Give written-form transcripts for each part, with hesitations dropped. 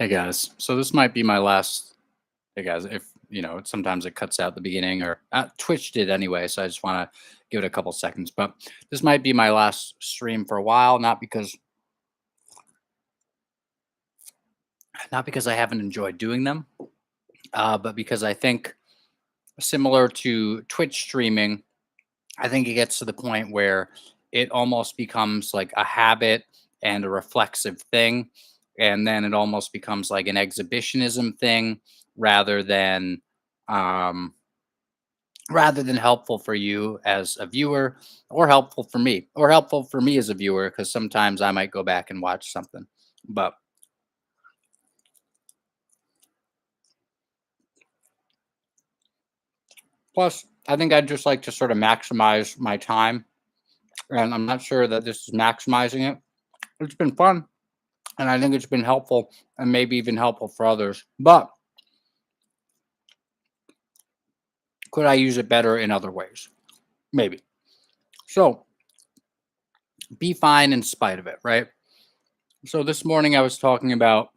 Hey guys, so this might be my last. Hey guys, if sometimes it cuts out the beginning, or Twitch did anyway, so I just want to give it a couple seconds. But this might be my last stream for a while, not because I haven't enjoyed doing them, but because I think similar to Twitch streaming, I think it gets to the point where it almost becomes like a habit and a reflexive thing. And then it almost becomes like an exhibitionism thing rather than um, rather than helpful for you as a viewer or helpful for me as a viewer because sometimes I might go back and watch something. But plus, I think I'd just like to sort of maximize my time. And I'm not sure that this is maximizing it. It's been fun and I think it's been helpful and maybe even helpful for others. But could I use it better in other ways? Maybe. So be fine in spite of it, right? So this morning I was talking about,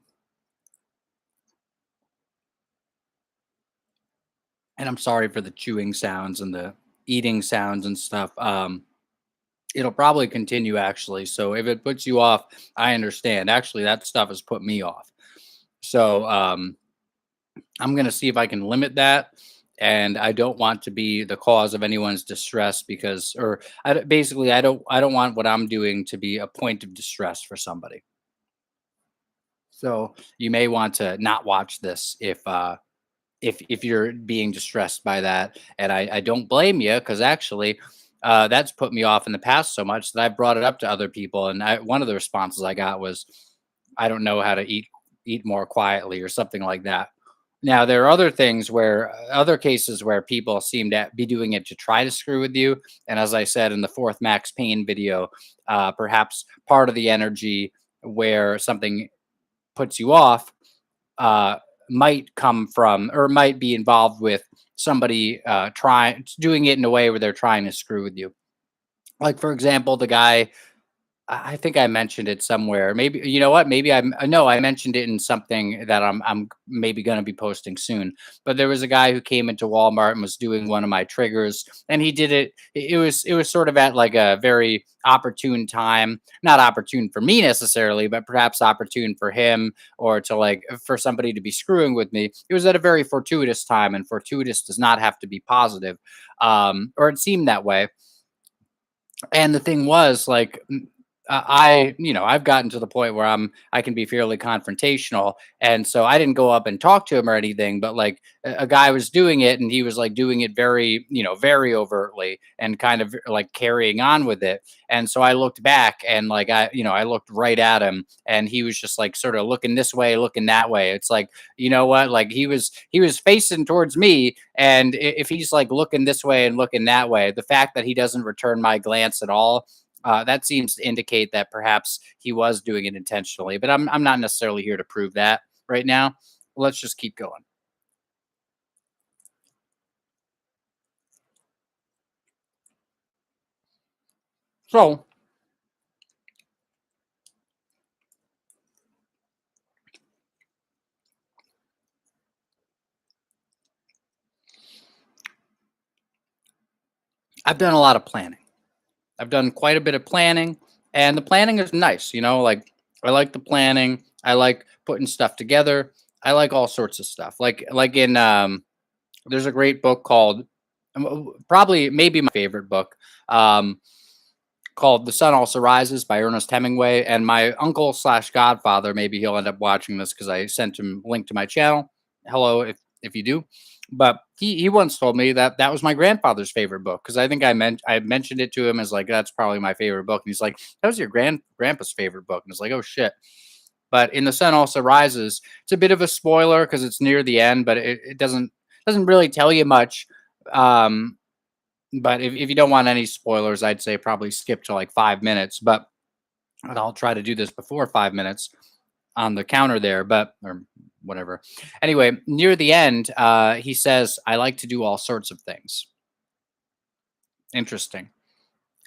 and I'm sorry for the chewing sounds and the eating sounds and stuff. It'll probably continue actually. So if it puts you off, I understand. Actually, that stuff has put me off. So I'm gonna see if I can limit that. And I don't want to be the cause of anyone's distress because, or basically, I don't want what I'm doing to be a point of distress for somebody. So you may want to not watch this if you're being distressed by that. And I don't blame you because actually, that's put me off in the past so much that I brought it up to other people. And one of the responses I got was, "I don't know how to eat more quietly" or something like that. Now there are other cases where people seem to be doing it to try to screw with you. And as I said in the fourth Max Payne video, perhaps part of the energy where something puts you off uh, might come from or might be involved with somebody trying doing it in a way where they're trying to screw with you. Like for example, the guy I think I mentioned it somewhere. Maybe you know what? Maybe I'm no, I mentioned it in something that I'm maybe going to be posting soon. But there was a guy who came into Walmart and was doing one of my triggers, and he did it. It was sort of at like a very opportune time, not opportune for me necessarily, but perhaps opportune for him or to like for somebody to be screwing with me. It was at a very fortuitous time, and fortuitous does not have to be positive, or it seemed that way. And the thing was like I've gotten to the point where I can be fairly confrontational, and so I didn't go up and talk to him or anything, but like a guy was doing it and he was like doing it very, very overtly and kind of like carrying on with it. And so I looked back and like I looked right at him and he was just like sort of looking this way, looking that way. It's like, you know what? Like he was facing towards me, and if he's like looking this way and looking that way, the fact that he doesn't return my glance at all, that seems to indicate that perhaps he was doing it intentionally. But I'm not necessarily here to prove that right now. Let's just keep going. So I've done a lot of planning. I've done quite a bit of planning, and the planning is nice. Like I like the planning. I like putting stuff together. I like all sorts of stuff. Like in there's a great book called probably maybe my favorite book. Um, Called The Sun Also Rises by Ernest Hemingway. And my uncle slash godfather, maybe he'll end up watching this because I sent him a link to my channel. Hello, if you do. But he once told me that that was my grandfather's favorite book because I think I mentioned it to him as like that's probably my favorite book, and he's like that was your grandpa's favorite book, and it's like oh shit. But in The Sun Also Rises, it's a bit of a spoiler because it's near the end, but it doesn't really tell you much. Um, but if you don't want any spoilers, I'd say probably skip to like 5 minutes. But I'll try to do this before 5 minutes on the counter there, but or whatever. Anyway, near the end, he says, "I like to do all sorts of things." Interesting.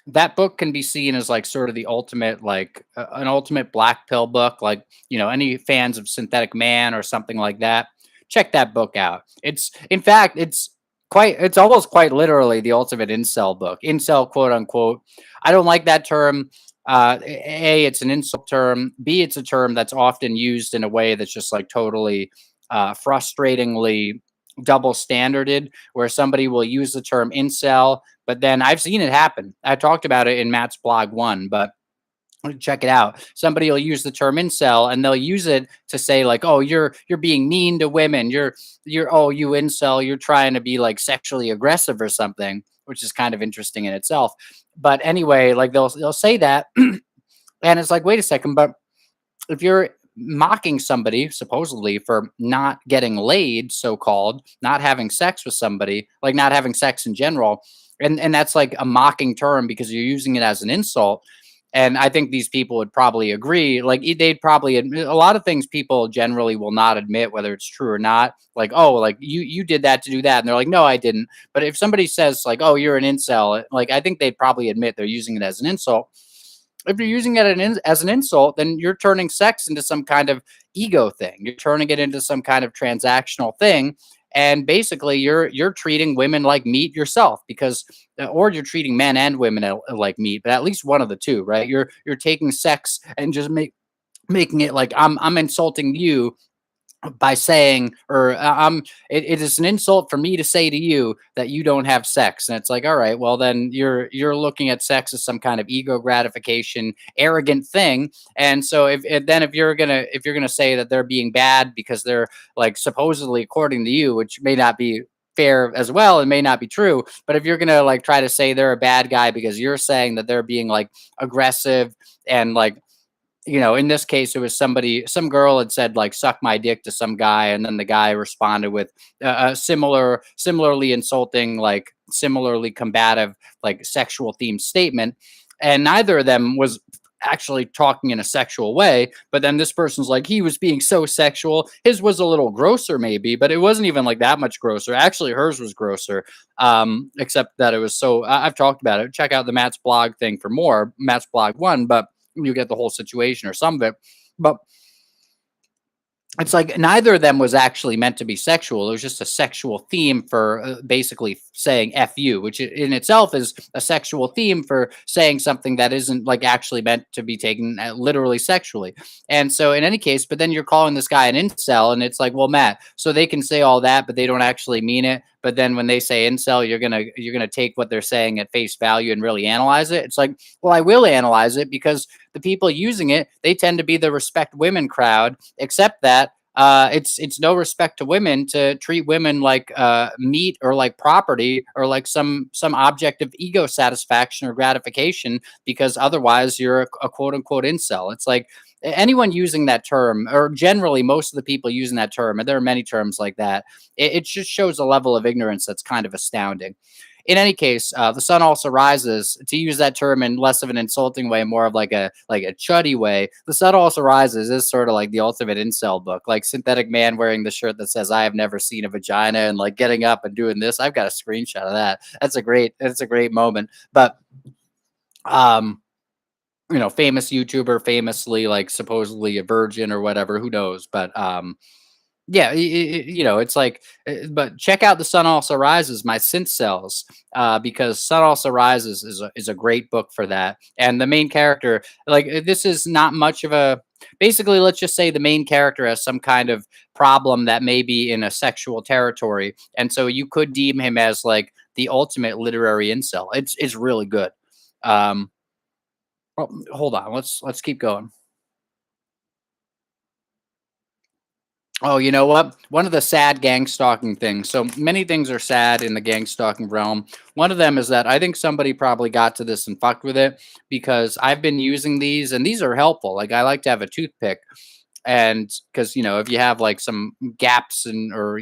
that book can be seen as like sort of the ultimate, like an ultimate black pill book. Like, any fans of Synthetic Man or something like that, check that book out. It's, in fact, it's almost quite literally the ultimate incel book, incel, quote unquote. I don't like that term. A, it's an insult term. B, it's a term that's often used in a way that's just like totally frustratingly double standarded, where somebody will use the term incel, but then I've seen it happen. I talked about it in Matt's blog one, but check it out. Somebody will use the term incel and they'll use it to say like, "Oh, you're being mean to women. You're oh, you incel, you're trying to be like sexually aggressive or something," which is kind of interesting in itself. But anyway, like they'll say that and it's like, "Wait a second, but if you're mocking somebody supposedly for not getting laid, so called, not having sex with somebody, like not having sex in general, and that's like a mocking term because you're using it as an insult." And I think these people would probably agree. Like they'd probably admit a lot of things people generally will not admit, whether it's true or not. Like, oh, like you did that to do that, and they're like, no, I didn't. But if somebody says like, oh, you're an incel, like I think they'd probably admit they're using it as an insult. If you're using it as an insult, then you're turning sex into some kind of ego thing. You're turning it into some kind of transactional thing, and basically you're treating women like meat yourself, because or you're treating men and women like meat, but at least one of the two, right? You're taking sex and just making it like I'm insulting you by saying, or it is an insult for me to say to you that you don't have sex. And it's like, all right, well then you're looking at sex as some kind of ego gratification, arrogant thing. And so if you're gonna say that they're being bad because they're like supposedly, according to you, which may not be fair as well, it may not be true, but if you're gonna like try to say they're a bad guy because you're saying that they're being like aggressive and like, in this case, it was some girl had said like "suck my dick" to some guy, and then the guy responded with a similarly insulting, like similarly combative, like sexual themed statement, and neither of them was actually talking in a sexual way. But then this person's like, he was being so sexual. His was a little grosser, maybe, but it wasn't even like that much grosser. Actually, hers was grosser, except that it was so. I've talked about it. Check out the Matt's blog thing for more. Matt's blog one, but you get the whole situation or some of it. But it's like neither of them was actually meant to be sexual. It was just a sexual theme for basically saying "f you," which in itself is a sexual theme for saying something that isn't like actually meant to be taken literally sexually. And so, in any case, but then you're calling this guy an incel, and it's like, well, Matt, so they can say all that, but they don't actually mean it. But then when they say incel, you're gonna take what they're saying at face value and really analyze it. It's like, well, I will analyze it because the people using it, they tend to be the respect women crowd, except that it's no respect to women to treat women like meat or like property or like some object of ego satisfaction or gratification, because otherwise you're a quote unquote incel. It's like anyone using that term, or generally most of the people using that term, and there are many terms like that, it just shows a level of ignorance that's kind of astounding. In any case, the sun also rises. To use that term in less of an insulting way, more of like a chuddy way. The sun also rises is sort of like the ultimate incel book, like Synthetic Man wearing the shirt that says "I have never seen a vagina" and like getting up and doing this. I've got a screenshot of that. That's a great moment. But um, famous YouTuber, famously like supposedly a virgin or whatever. Who knows? But yeah, it's like, but check out The Sun Also Rises, my synth cells, because Sun Also Rises is a great book for that. And the main character, like, this is not much of a, basically, let's just say the main character has some kind of problem that may be in a sexual territory. And so you could deem him as like the ultimate literary incel. It's really good. Um, hold on, let's keep going. Oh, you know what? One of the sad gang stalking things. So many things are sad in the gang stalking realm. One of them is that I think somebody probably got to this and fucked with it, because I've been using these and these are helpful. Like I like to have a toothpick, and because if you have like some gaps, and or